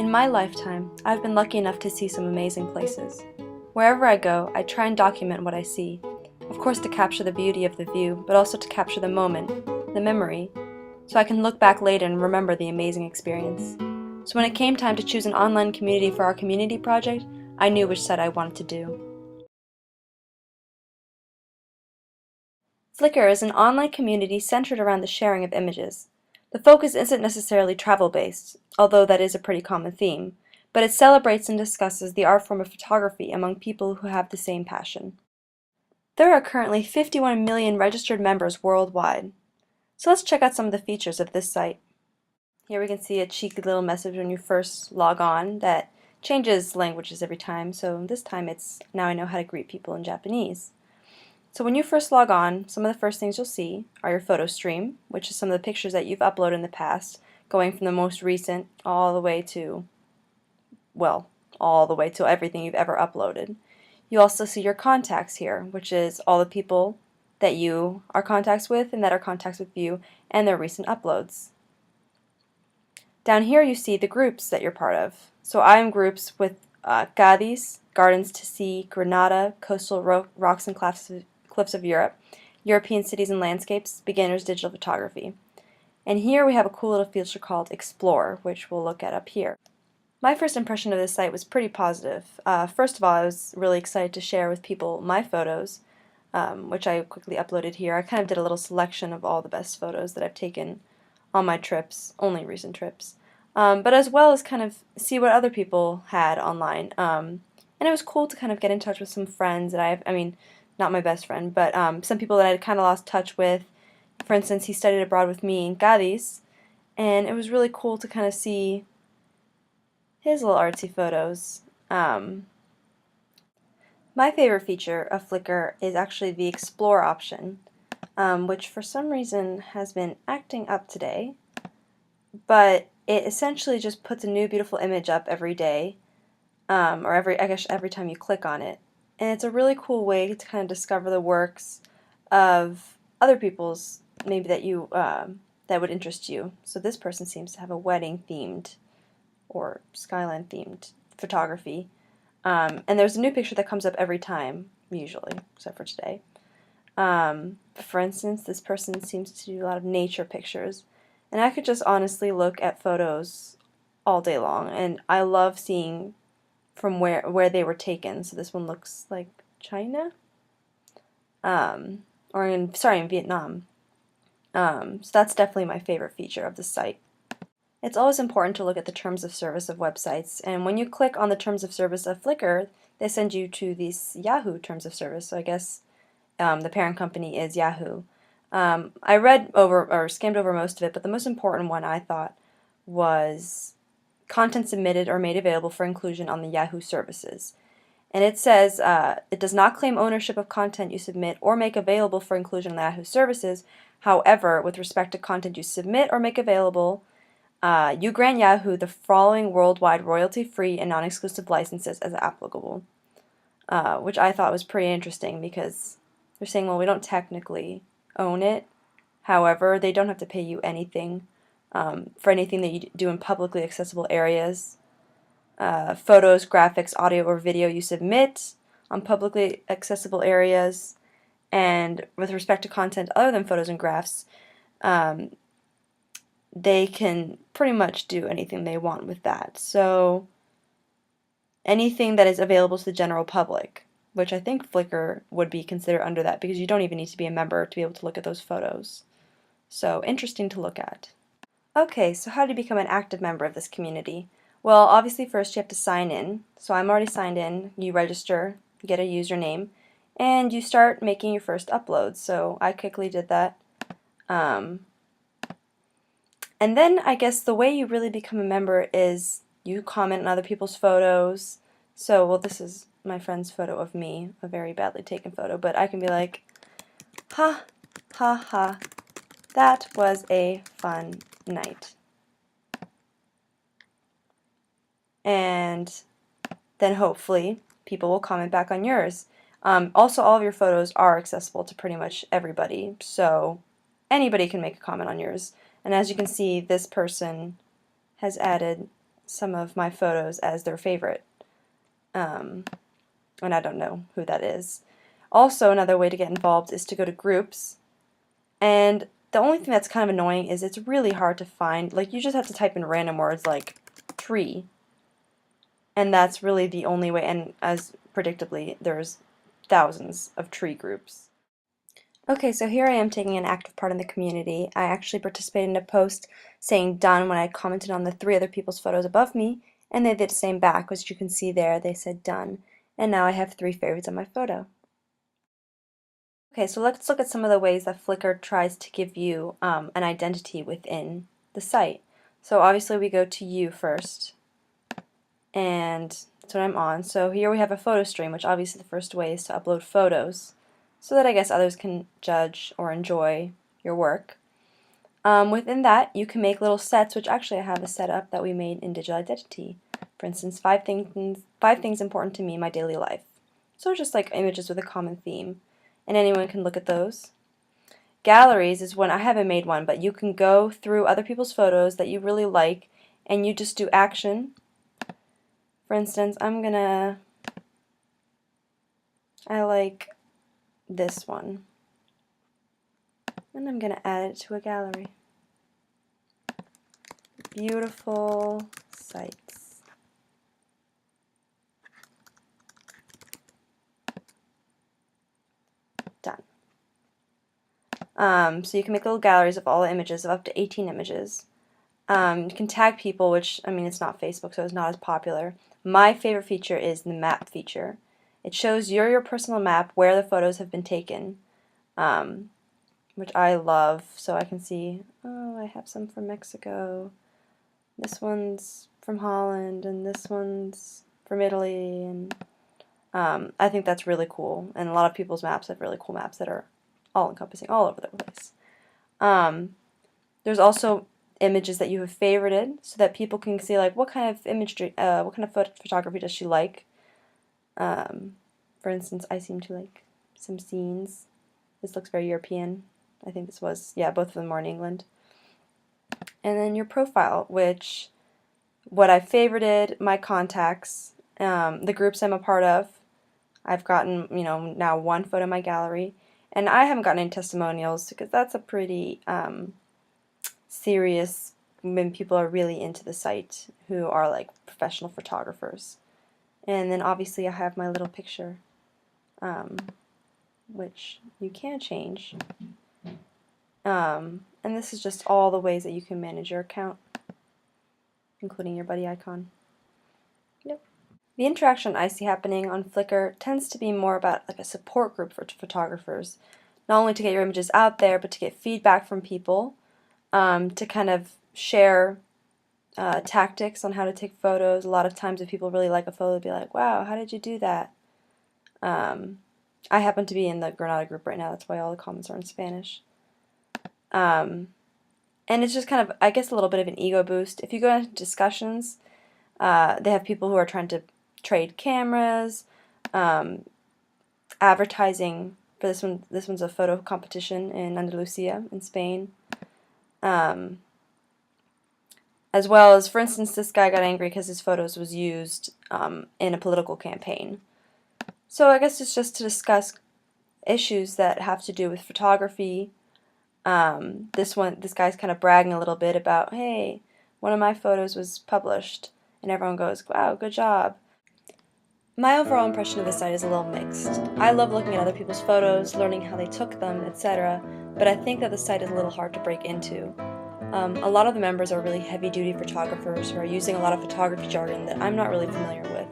In my lifetime, I've been lucky enough to see some amazing places. Wherever I go, I try and document what I see. Of course to capture the beauty of the view, but also to capture the moment, the memory, so I can look back later and remember the amazing experience. So when it came time to choose an online community for our community project, I knew which site I wanted to do. Flickr is an online community centered around the sharing of images. The focus isn't necessarily travel-based, although that is a pretty common theme, but it celebrates and discusses the art form of photography among people who have the same passion. There are currently 51 million registered members worldwide. So let's check out some of the features of this site. Here we can see a cheeky little message when you first log on that changes languages every time, so this time it's now I know how to greet people in Japanese. So when you first log on, some of the first things you'll see are your photo stream, which is some of the pictures that you've uploaded in the past, going from the most recent all the way to, well, all the way to everything you've ever uploaded. You also see your contacts here, which is all the people that you are contacts with and that are contacts with you and their recent uploads. Down here you see the groups that you're part of. So I am groups with Cadiz, Gardens to Sea, Granada, Coastal Rocks and Cliffs of Europe, European Cities and Landscapes, Beginners Digital Photography. And here we have a cool little feature called Explore, which we'll look at up here. My first impression of this site was pretty positive. First of all, I was really excited to share with people my photos, which I quickly uploaded here. I kind of did a little selection of all the best photos that I've taken on my trips, only recent trips, but as well as kind of see what other people had online. And it was cool to kind of get in touch with some friends that I mean, not my best friend, but some people that I had kind of lost touch with. For instance, he studied abroad with me in Cadiz, and it was really cool to kind of see his little artsy photos. My favorite feature of Flickr is actually the Explore option, which for some reason has been acting up today, but it essentially just puts a new beautiful image up every day, or I guess every time you click on it. And it's a really cool way to kind of discover the works of other people's, maybe that you that would interest you. So this person seems to have a wedding themed or skyline themed photography. And there's a new picture that comes up every time, usually, except for today. For instance, this person seems to do a lot of nature pictures, and I could just honestly look at photos all day long, and I love seeing from where they were taken. So this one looks like China, or in Vietnam. So that's definitely my favorite feature of the site. It's always important to look at the terms of service of websites, and when you click on the terms of service of Flickr, they send you to these Yahoo terms of service. So I guess the parent company is Yahoo. I read over or skimmed over most of it, but the most important one I thought was content submitted or made available for inclusion on the Yahoo services. And it says it does not claim ownership of content you submit or make available for inclusion on the Yahoo services. However, with respect to content you submit or make available, you grant Yahoo the following worldwide royalty-free and non-exclusive licenses as applicable, which I thought was pretty interesting because they're saying, well, we don't technically own it. However, they don't have to pay you anything for anything that you do in publicly accessible areas. Photos, graphics, audio, or video you submit on publicly accessible areas. And with respect to content other than photos and graphs, they can pretty much do anything they want with that. So anything that is available to the general public, which I think Flickr would be considered under that because you don't even need to be a member to be able to look at those photos. So interesting to look at. Okay, so how do you become an active member of this community? Well, obviously first you have to sign in. So I'm already signed in. You register, get a username, and you start making your first uploads. So I quickly did that. And then I guess the way you really become a member is you comment on other people's photos. So, well, this is my friend's photo of me, a very badly taken photo, but I can be like, ha, ha, ha, that was a fun night. And then hopefully people will comment back on yours. Also, all of your photos are accessible to pretty much everybody, so anybody can make a comment on yours. And as you can see, this person has added some of my photos as their favorite. And I don't know who that is. Also, another way to get involved is to go to groups. And the only thing that's kind of annoying is it's really hard to find. Like, you just have to type in random words like tree. And that's really the only way. And as predictably, there's thousands of tree groups. Okay, so here I am taking an active part in the community. I actually participated in a post saying done when I commented on the 3 other people's photos above me, and they did the same back, which you can see there. They said done. And now I have 3 favorites on my photo. Okay, so let's look at some of the ways that Flickr tries to give you an identity within the site. So obviously we go to you first, and that's what I'm on. So here we have a photo stream, which obviously the first way is to upload photos so that I guess others can judge or enjoy your work. Within that, you can make little sets, which actually I have a setup that we made in Digital Identity. For instance, 5 things important to me in my daily life. So just like images with a common theme. And anyone can look at those. Galleries is when I haven't made one, but you can go through other people's photos that you really like, and you just do action. For instance, I like this one, and I'm gonna add it to a gallery. Beautiful sights. Done. So you can make little galleries of all the images, of up to 18 images. You can tag people, which, I mean, it's not Facebook, so it's not as popular. My favorite feature is the map feature. It shows your personal map where the photos have been taken, which I love. So I can see, oh, I have some from Mexico. This one's from Holland, and this one's from Italy, and I think that's really cool. And a lot of people's maps have really cool maps that are all-encompassing all over the place. There's also images that you have favorited, so that people can see like what kind of imagery, what kind of photography does she like. For instance, I seem to like some scenes. This looks very European. I think this was, yeah, both of them are in England. And then your profile, which what I favorited, my contacts, the groups I'm a part of. I've gotten, now 1 photo in my gallery, and I haven't gotten any testimonials because that's a pretty serious when people are really into the site who are like professional photographers. And then obviously I have my little picture, which you can change. And this is just all the ways that you can manage your account, including your buddy icon. Yep. The interaction I see happening on Flickr tends to be more about like a support group for photographers, not only to get your images out there, but to get feedback from people, to kind of share tactics on how to take photos. A lot of times if people really like a photo, they'll be like, wow, how did you do that? I happen to be in the Granada group right now, that's why all the comments are in Spanish. And it's just kind of, I guess, a little bit of an ego boost. If you go into discussions, they have people who are trying to trade cameras, advertising for this one. This one's a photo competition in Andalusia in Spain. As well as, for instance, this guy got angry because his photos was used in a political campaign. So I guess it's just to discuss issues that have to do with photography. This guy's kind of bragging a little bit about, hey, one of my photos was published, and everyone goes, wow, good job. My overall impression of the site is a little mixed. I love looking at other people's photos, learning how they took them, etc., but I think that the site is a little hard to break into. A lot of the members are really heavy-duty photographers who are using a lot of photography jargon that I'm not really familiar with,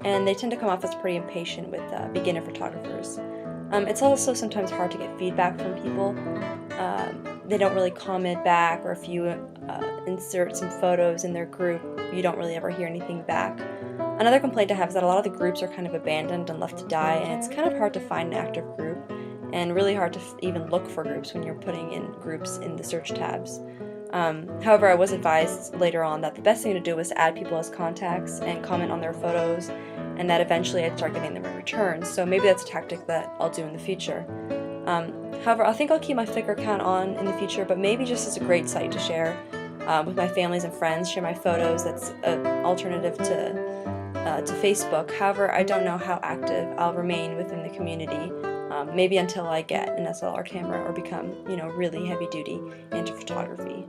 and they tend to come off as pretty impatient with beginner photographers. It's also sometimes hard to get feedback from people. They don't really comment back, or if you insert some photos in their group, you don't really ever hear anything back. Another complaint I have is that a lot of the groups are kind of abandoned and left to die, and it's kind of hard to find an active group, and really hard to even look for groups when you're putting in groups in the search tabs. However, I was advised later on that the best thing to do was to add people as contacts and comment on their photos, and that eventually I'd start getting them in return, so maybe that's a tactic that I'll do in the future. However, I think I'll keep my Flickr account on in the future, but maybe just as a great site to share with my families and friends, share my photos. That's an alternative to Facebook. However, I don't know how active I'll remain within the community, maybe until I get an SLR camera or become, really heavy duty into photography.